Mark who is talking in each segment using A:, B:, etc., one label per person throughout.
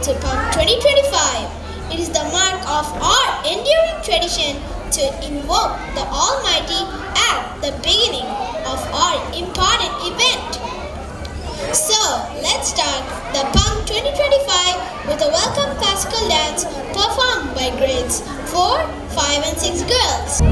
A: to Pump 2025. It is the mark of our enduring tradition to invoke the Almighty at the beginning of our important event. So, let's start the Pump 2025 with a welcome classical dance performed by grades 4, 5 and 6 girls.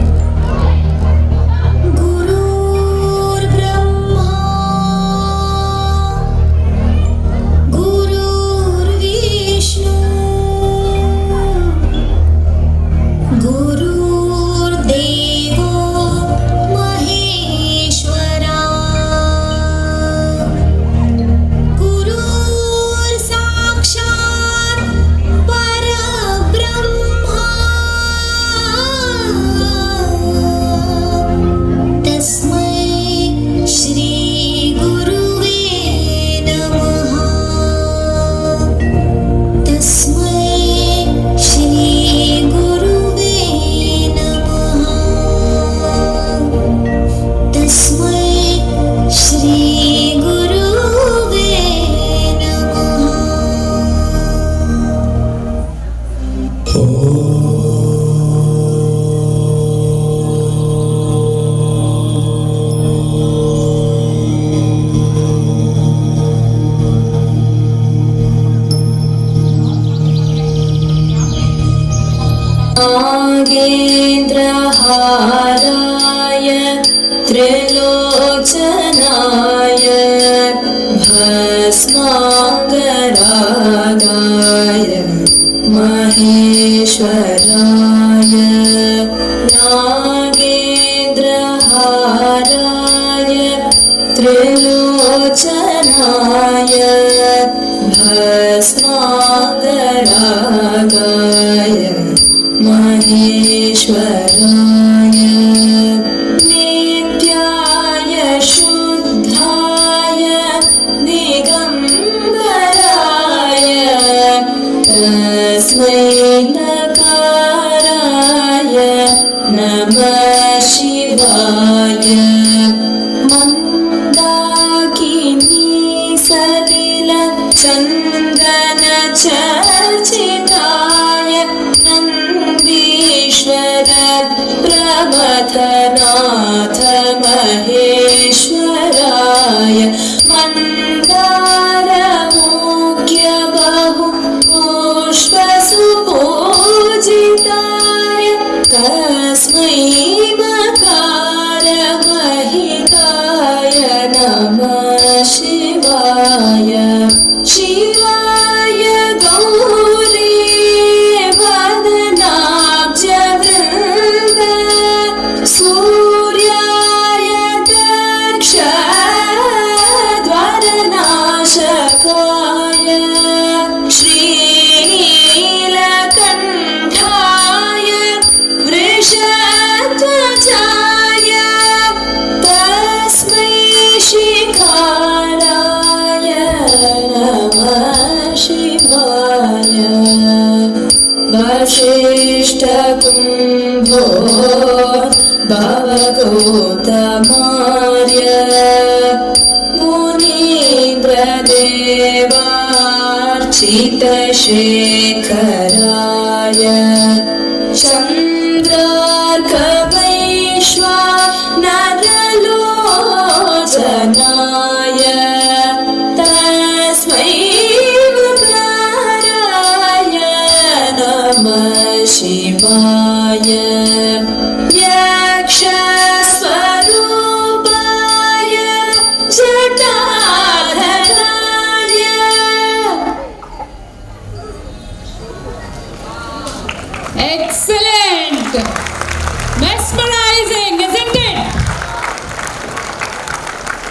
B: नागेन्द्रहाराय त्रिलोचनाय भस्माङ्गरागाय महेश्वराय नागेन्द्रहाराय त्रिलोचनाय भस्माङ्गरागाय महेश्वराय नित्याय शुद्धाय दिगम्बराय तस्मै नकाराय नमः शिवाय मन्दाकिनी सलिल चन्दन चर्चिताय नन्दीश्वर प्रमथनाथ महेश्वराय मन्दारमुख्य बहु पुष्पसुपूजिताय तस्मै मकारमहिताय नमः शिवाय शिवाय गौरी सूर्याय दक्षद्वरनाशकाय श्रीनीलकण्ठाय वृषध्वजाय तस्मै शिखाराय नमः शिवाय वसिष्ठकुम्भो भवगौतमार्य मुनीन्द्रदेवार्चितशेखराय चन्द्रार्कवैश्वानरलोचनाय तस्मै मकाराय नमः शिवाय यक्षस्वरूपाय जटाधराय
C: Excellent! Mesmerizing!